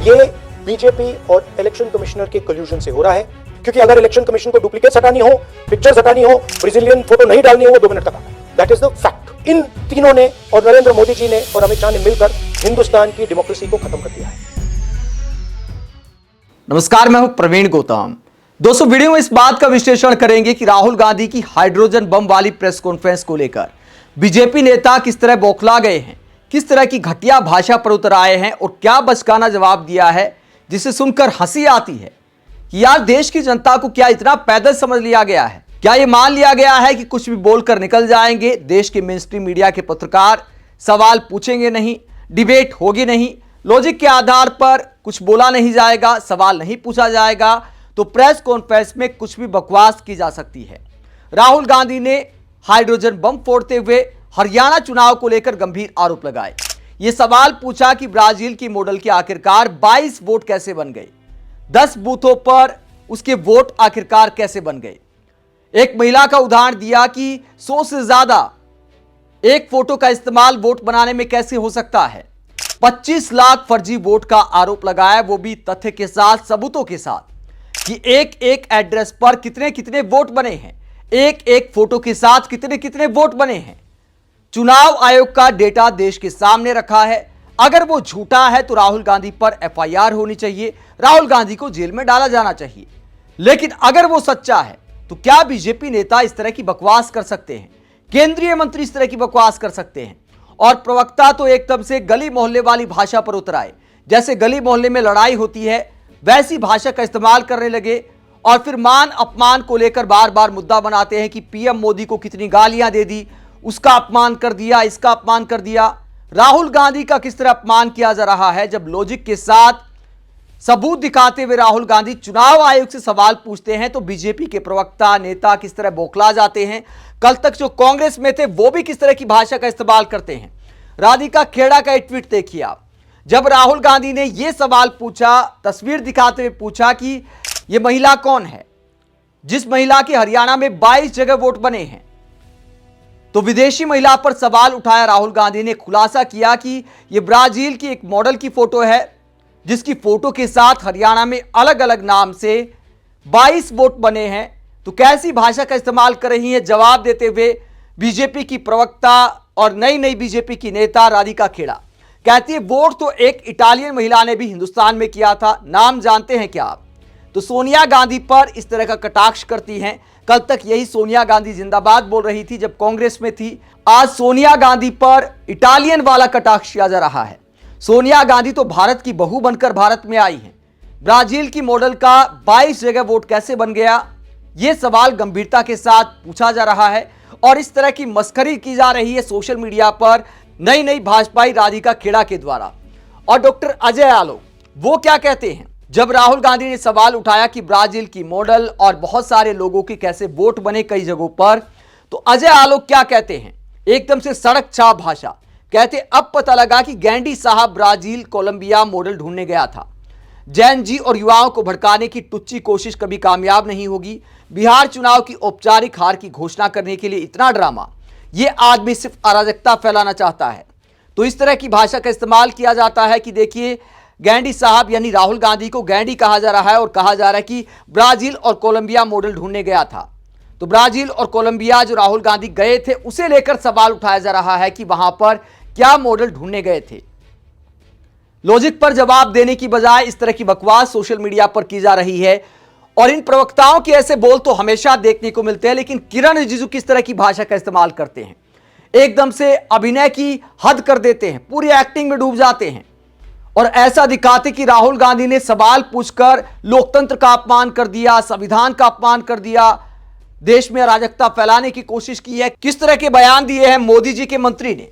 ये बीजेपी और election commissioner के कल्यूजन से हो रहा है, क्योंकि अगर इलेक्शन कमीशन को डुप्लीकेट्स हटानी हो, पिक्चर्स हटानी हो, ब्राजीलियन फोटो नहीं डालनी हो, वो 2 मिनट तक आता है। That is the fact. इन तीनों ने और नरेंद्र मोदी जी ने और अमित शाह ने मिलकर हिंदुस्तान की डेमोक्रेसी को खत्म कर दिया है। नमस्कार, मैं हूं प्रवीण गौतम। दोस्तों, वीडियो में इस बात का विश्लेषण करेंगे कि राहुल गांधी की हाइड्रोजन बम वाली प्रेस कॉन्फ्रेंस को लेकर बीजेपी नेता किस तरह बौखला गए हैं, किस तरह की घटिया भाषा पर उतर आए हैं और क्या बचकाना जवाब दिया है जिसे सुनकर हंसी आती है कि यार देश की जनता को क्या इतना पैदल समझ लिया गया है। क्या यह मान लिया गया है कि कुछ भी बोलकर निकल जाएंगे, देश के मेनस्ट्रीम मीडिया के पत्रकार सवाल पूछेंगे नहीं, डिबेट होगी नहीं, लॉजिक के आधार पर कुछ बोला नहीं जाएगा, सवाल नहीं पूछा जाएगा, तो प्रेस कॉन्फ्रेंस में कुछ भी बकवास की जा सकती है। राहुल गांधी ने हाइड्रोजन बम फोड़ते हुए हरियाणा चुनाव को लेकर गंभीर आरोप लगाए। यह सवाल पूछा कि ब्राजील की मॉडल के आखिरकार 22 वोट कैसे बन गए, 10 बूथों पर उसके वोट आखिरकार कैसे बन गए। एक महिला का उदाहरण दिया कि 100 से ज्यादा एक फोटो का इस्तेमाल वोट बनाने में कैसे हो सकता है। 25 लाख फर्जी वोट का आरोप लगाया, वो भी तथ्य के साथ, सबूतों के साथ कि एक एक एड्रेस पर कितने कितने वोट बने हैं, एक एक फोटो के साथ कितने कितने वोट बने हैं। चुनाव आयोग का डेटा देश के सामने रखा है। अगर वो झूठा है तो राहुल गांधी पर एफआईआर होनी चाहिए, राहुल गांधी को जेल में डाला जाना चाहिए। लेकिन अगर वो सच्चा है तो क्या बीजेपी नेता इस तरह की बकवास कर सकते हैं, केंद्रीय मंत्री इस तरह की बकवास कर सकते हैं? और प्रवक्ता तो एकदम से गली मोहल्ले वाली भाषा पर उतर आए, जैसे गली मोहल्ले में लड़ाई होती है वैसी भाषा का इस्तेमाल करने लगे और फिर मान अपमान को लेकर बार बार मुद्दा बनाते हैं कि पीएम मोदी को कितनी गालियां दे दी, उसका अपमान कर दिया, इसका अपमान कर दिया। राहुल गांधी का किस तरह अपमान किया जा रहा है, जब लॉजिक के साथ सबूत दिखाते हुए राहुल गांधी चुनाव आयोग से सवाल पूछते हैं तो बीजेपी के प्रवक्ता नेता किस तरह बौखला जाते हैं। कल तक जो कांग्रेस में थे वो भी किस तरह की भाषा का इस्तेमाल करते हैं। राधिका खेड़ा का एक ट्वीट देखिए आप, जब राहुल गांधी ने यह सवाल पूछा, तस्वीर दिखाते हुए पूछा कि यह महिला कौन है जिस महिला के हरियाणा में 22 जगह वोट बने हैं, तो विदेशी महिला पर सवाल उठाया राहुल गांधी ने। खुलासा किया कि यह ब्राजील की एक मॉडल की फोटो है जिसकी फोटो के साथ हरियाणा में अलग अलग नाम से 22 वोट बने हैं। तो कैसी भाषा का इस्तेमाल कर रही है, जवाब देते हुए बीजेपी की प्रवक्ता और नई बीजेपी की नेता राधिका खेड़ा कहती है वोट तो एक इटालियन महिला ने भी हिंदुस्तान में किया था, नाम जानते हैं क्या आप? तो सोनिया गांधी पर इस तरह का कटाक्ष करती हैं। कल तक यही सोनिया गांधी जिंदाबाद बोल रही थी जब कांग्रेस में थी, आज सोनिया गांधी पर इटालियन वाला कटाक्ष किया जा रहा है। सोनिया गांधी तो भारत की बहू बनकर भारत में आई हैं, ब्राजील की मॉडल का 22 जगह वोट कैसे बन गया, यह सवाल गंभीरता के साथ पूछा जा रहा है और इस तरह की मस्खरी की जा रही है सोशल मीडिया पर नई भाजपाई राधिका खेड़ा के द्वारा। और डॉक्टर अजय आलोक वो क्या कहते हैं, जब राहुल गांधी ने सवाल उठाया कि ब्राजील की मॉडल और बहुत सारे लोगों के कैसे वोट बने कई जगहों पर, तो अजय आलोक क्या कहते हैं, एकदम से सड़क छाप भाषा, कहते अब पता लगा कि गैंडी साहब ब्राजील कोलंबिया मॉडल ढूंढने गया था। जैन जी और युवाओं को भड़काने की टुच्ची कोशिश कभी कामयाब नहीं होगी। बिहार चुनाव की औपचारिक हार की घोषणा करने के लिए इतना ड्रामा, यह आदमी सिर्फ अराजकता फैलाना चाहता है। तो इस तरह की भाषा का इस्तेमाल किया जाता है कि देखिए गैंडी साहब यानी राहुल गांधी को गैंडी कहा जा रहा है और कहा जा रहा है कि ब्राजील और कोलंबिया मॉडल ढूंढने गया था। तो ब्राजील और कोलंबिया जो राहुल गांधी गए थे उसे लेकर सवाल उठाया जा रहा है कि वहां पर क्या मॉडल ढूंढने गए थे। लॉजिक पर जवाब देने की बजाय इस तरह की बकवास सोशल मीडिया पर की जा रही है और इन प्रवक्ताओं के ऐसे बोल तो हमेशा देखने को मिलते हैं, लेकिन किरण रिजिजू किस तरह की भाषा का इस्तेमाल करते हैं, एकदम से अभिनय की हद कर देते हैं, पूरी एक्टिंग में डूब जाते हैं और ऐसा दिखाते कि राहुल गांधी ने सवाल पूछकर लोकतंत्र का अपमान कर दिया, संविधान का अपमान कर दिया, देश में अराजकता फैलाने की कोशिश की है। किस तरह के बयान दिए हैं मोदी जी के मंत्री ने।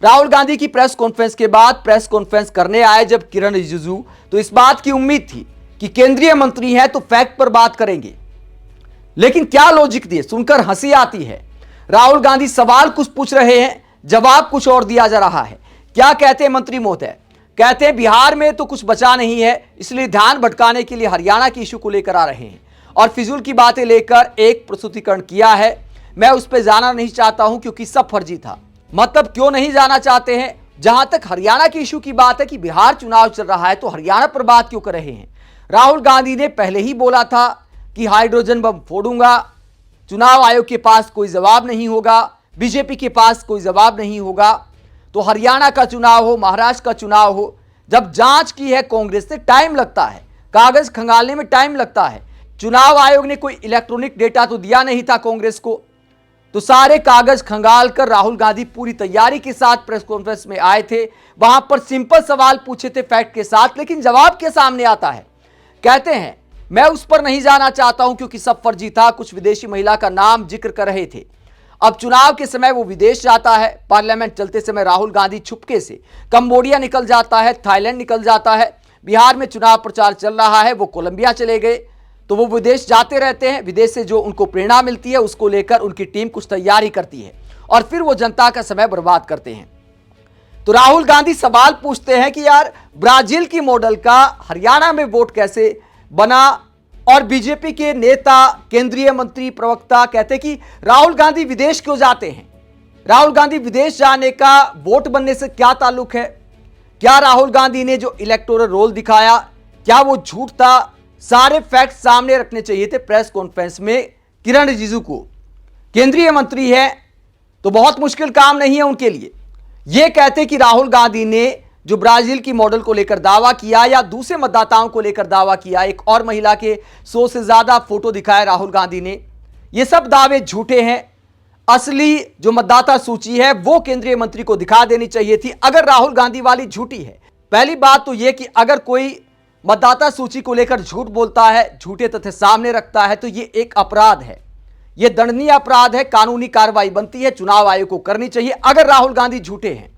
राहुल गांधी की प्रेस कॉन्फ्रेंस के बाद प्रेस कॉन्फ्रेंस करने आए जब किरण रिजिजू, तो इस बात की उम्मीद थी कि केंद्रीय मंत्री हैं तो फैक्ट पर बात करेंगे, लेकिन क्या लॉजिक दिए, सुनकर हंसी आती है। राहुल गांधी सवाल कुछ पूछ रहे हैं, जवाब कुछ और दिया जा रहा है। क्या कहते हैं मंत्री महोदय, कहते हैं बिहार में तो कुछ बचा नहीं है, इसलिए ध्यान भटकाने के लिए हरियाणा की इशू को लेकर आ रहे हैं और फिजूल की बातें लेकर एक प्रस्तुतिकरण किया है। मैं उस पर जाना नहीं चाहता हूं क्योंकि सब फर्जी था। मतलब क्यों नहीं जाना चाहते हैं जहां तक हरियाणा के इशू की बात है कि बिहार चुनाव चल रहा है तो हरियाणा पर बात क्यों कर रहे हैं। राहुल गांधी ने पहले ही बोला था कि हाइड्रोजन बम फोड़ूंगा, चुनाव आयोग के पास कोई जवाब नहीं होगा, बीजेपी के पास कोई जवाब नहीं होगा। तो हरियाणा का चुनाव हो, महाराष्ट्र का चुनाव हो, जब जांच की है कांग्रेस से टाइम लगता है, कागज खंगालने में टाइम लगता है। चुनाव आयोग ने कोई इलेक्ट्रॉनिक डेटा तो दिया नहीं था कांग्रेस को, तो सारे कागज खंगाल कर राहुल गांधी पूरी तैयारी के साथ प्रेस कॉन्फ्रेंस में आए थे। वहां पर सिंपल सवाल पूछे थे फैक्ट के साथ, लेकिन जवाब के सामने आता है। कहते हैं मैं उस पर नहीं जाना चाहता हूं क्योंकि सब फर्जी था, कुछ विदेशी महिला का नाम जिक्र कर रहे थे। अब चुनाव के समय वो विदेश जाता है, पार्लियामेंट चलते समय राहुल गांधी छुपके से कंबोडिया निकल जाता है, थाईलैंड निकल जाता है। बिहार में चुनाव प्रचार चल रहा है, वो कोलंबिया चले गए। तो वो विदेश जाते रहते हैं, विदेश से जो उनको प्रेरणा मिलती है उसको लेकर उनकी टीम कुछ तैयारी करती है और फिर वो जनता का समय बर्बाद करते हैं। तो राहुल गांधी सवाल पूछते हैं कि यार ब्राजील की मॉडल का हरियाणा में वोट कैसे बना, और बीजेपी के नेता, केंद्रीय मंत्री, प्रवक्ता कहते कि राहुल गांधी विदेश क्यों जाते हैं, राहुल गांधी विदेश जाने का वोट बनने से क्या ताल्लुक है, क्या राहुल गांधी ने जो इलेक्टोरल रोल दिखाया क्या वो झूठ था। सारे फैक्ट सामने रखने चाहिए थे प्रेस कॉन्फ्रेंस में किरण रिजिजू को। केंद्रीय मंत्री है तो बहुत मुश्किल काम नहीं है उनके लिए। यह कहते कि राहुल गांधी ने जो ब्राजील की मॉडल को लेकर दावा किया या दूसरे मतदाताओं को लेकर दावा किया, एक और महिला के 100 से ज्यादा फोटो दिखाए राहुल गांधी ने, ये सब दावे झूठे हैं। असली जो मतदाता सूची है वो केंद्रीय मंत्री को दिखा देनी चाहिए थी अगर राहुल गांधी वाली झूठी है। पहली बात तो यह कि अगर कोई मतदाता सूची को लेकर झूठ बोलता है, झूठे तथ्य सामने रखता है, तो यह एक अपराध है, यह दंडनीय अपराध है, कानूनी कार्रवाई बनती है, चुनाव आयोग को करनी चाहिए अगर राहुल गांधी झूठे हैं।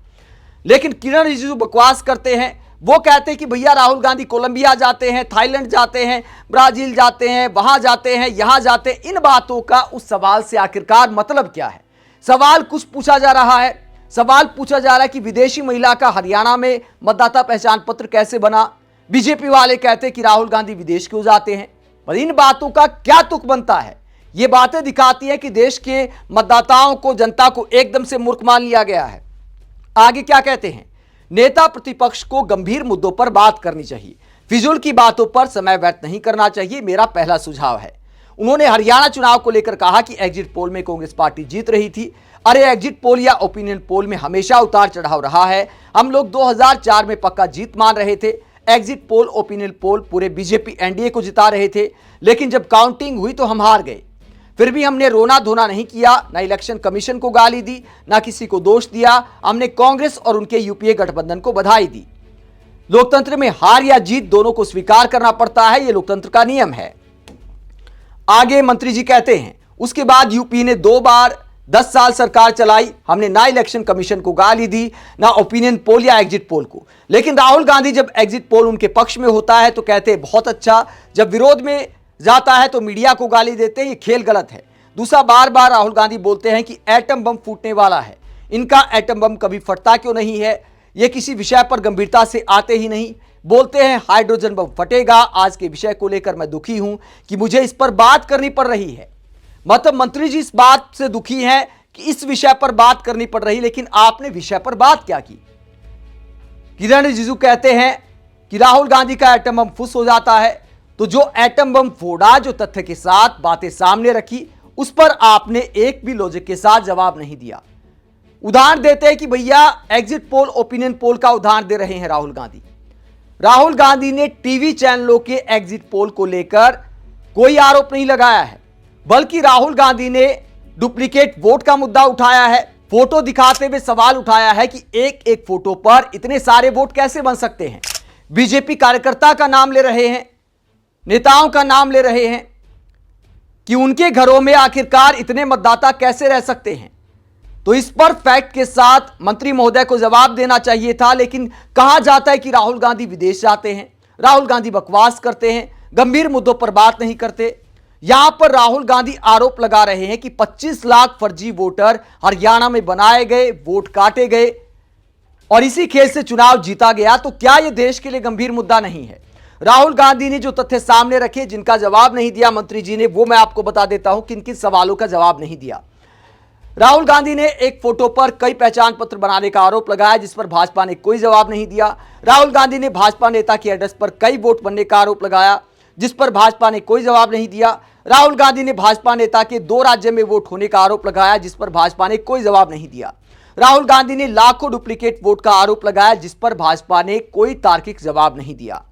लेकिन किरण रिजिजू बकवास करते हैं। वो कहते हैं कि भैया राहुल गांधी कोलंबिया जाते हैं, थाईलैंड जाते हैं, ब्राजील जाते हैं, वहां जाते हैं, यहां जाते हैं। इन बातों का उस सवाल से आखिरकार मतलब क्या है। सवाल कुछ पूछा जा रहा है, सवाल पूछा जा रहा है कि विदेशी महिला का हरियाणा में मतदाता पहचान पत्र कैसे बना। बीजेपी वाले कहते हैं कि राहुल गांधी विदेश क्यों जाते हैं। पर इन बातों का क्या तुक बनता है। ये बातें दिखाती हैं कि देश के मतदाताओं को, जनता को एकदम से मूर्ख मान लिया गया है। आगे क्या कहते हैं, नेता प्रतिपक्ष को गंभीर मुद्दों पर बात करनी चाहिए, फिजूल की बातों पर समय व्यर्थ नहीं करना चाहिए, मेरा पहला सुझाव है। उन्होंने हरियाणा चुनाव को लेकर कहा कि एग्जिट पोल में कांग्रेस पार्टी जीत रही थी। अरे एग्जिट पोल या ओपिनियन पोल में हमेशा उतार चढ़ाव रहा है। हम लोग 2004 में पक्का जीत मान रहे थे। एग्जिट पोल, ओपिनियन पोल पूरे बीजेपी एनडीए को जिता रहे थे, लेकिन जब काउंटिंग हुई तो हम हार गए। फिर भी हमने रोना धोना नहीं किया, ना इलेक्शन कमीशन को गाली दी, ना किसी को दोष दिया। हमने कांग्रेस और उनके यूपीए गठबंधन को बधाई दी। लोकतंत्र में हार या जीत दोनों को स्वीकार करना पड़ता है, यह लोकतंत्र का नियम है। आगे मंत्री जी कहते हैं, उसके बाद यूपी ने 2 बार 10 साल सरकार चलाई। हमने ना इलेक्शन कमीशन को गाली दी, ना ओपिनियन पोल या एग्जिट पोल को। लेकिन राहुल गांधी जब एग्जिट पोल उनके पक्ष में होता है तो कहते हैं बहुत अच्छा, जब विरोध में जाता है तो मीडिया को गाली देते हैं, ये खेल गलत है। दूसरा, बार बार राहुल गांधी बोलते हैं कि एटम बम फूटने वाला है। इनका एटम बम कभी फटता क्यों नहीं है, ये किसी विषय पर गंभीरता से आते ही नहीं। बोलते हैं हाइड्रोजन बम फटेगा। आज के विषय को लेकर मैं दुखी हूं कि मुझे इस पर बात करनी पड़ रही है। मतलब मंत्री जी इस बात से दुखी हैं कि इस विषय पर बात करनी पड़ रही, लेकिन आपने विषय पर बात क्या की। किरण रिजिजू कहते हैं कि राहुल गांधी का एटम बम फुस हो जाता है, तो जो एटम बम फोड़ा, जो तथ्य के साथ बातें सामने रखी, उस पर आपने एक भी लॉजिक के साथ जवाब नहीं दिया। उदाहरण देते हैं कि भैया एग्जिट पोल, ओपिनियन पोल का उदाहरण दे रहे हैं राहुल गांधी। राहुल गांधी ने टीवी चैनलों के एग्जिट पोल को लेकर कोई आरोप नहीं लगाया है, बल्कि राहुल गांधी ने डुप्लीकेट वोट का मुद्दा उठाया है। फोटो दिखाते हुए सवाल उठाया है कि एक एक फोटो पर इतने सारे वोट कैसे बन सकते हैं। बीजेपी कार्यकर्ता का नाम ले रहे हैं, नेताओं का नाम ले रहे हैं कि उनके घरों में आखिरकार इतने मतदाता कैसे रह सकते हैं। तो इस पर फैक्ट के साथ मंत्री महोदय को जवाब देना चाहिए था, लेकिन कहा जाता है कि राहुल गांधी विदेश जाते हैं, राहुल गांधी बकवास करते हैं, गंभीर मुद्दों पर बात नहीं करते। यहां पर राहुल गांधी आरोप लगा रहे हैं कि 25 लाख फर्जी वोटर हरियाणा में बनाए गए, वोट काटे गए और इसी खेल से चुनाव जीता गया। तो क्या यह देश के लिए गंभीर मुद्दा नहीं है। राहुल गांधी ने जो तथ्य सामने रखे, जिनका जवाब नहीं दिया मंत्री जी ने, वो मैं आपको बता देता हूं किन किन सवालों का जवाब नहीं दिया। राहुल गांधी ने एक फोटो पर कई पहचान पत्र बनाने का आरोप लगाया, जिस पर भाजपा ने कोई जवाब नहीं दिया। राहुल गांधी ने भाजपा नेता के एड्रेस पर कई वोट बनने का आरोप लगाया, जिस पर भाजपा ने कोई जवाब नहीं दिया। राहुल गांधी ने भाजपा नेता के 2 राज्य में वोट होने का आरोप लगाया, जिस पर भाजपा ने कोई जवाब नहीं दिया। राहुल गांधी ने लाखों डुप्लीकेट वोट का आरोप लगाया, जिस पर भाजपा ने कोई तार्किक जवाब नहीं दिया।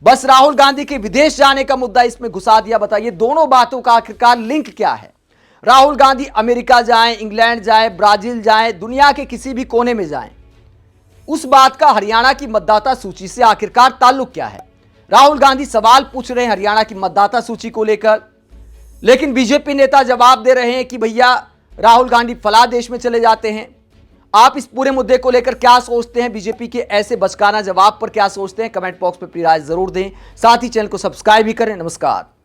बस राहुल गांधी के विदेश जाने का मुद्दा इसमें घुसा दिया। बताइए दोनों बातों का आखिरकार लिंक क्या है? राहुल गांधी अमेरिका जाएं, इंग्लैंड जाएं, ब्राजील जाएं, दुनिया के किसी भी कोने में जाएं, उस बात का हरियाणा की मतदाता सूची से आखिरकार ताल्लुक क्या है? राहुल गांधी सवाल पूछ रहे हैं हरियाणा की मतदाता सूची को लेकर, लेकिन बीजेपी नेता जवाब दे रहे हैं कि भैया राहुल गांधी फलां देश में चले जाते हैं। आप इस पूरे मुद्दे को लेकर क्या सोचते हैं? बीजेपी के ऐसे बचकाना जवाब पर क्या सोचते हैं? कमेंट बॉक्स में अपनी राय जरूर दें। साथ ही चैनल को सब्सक्राइब भी करें। नमस्कार।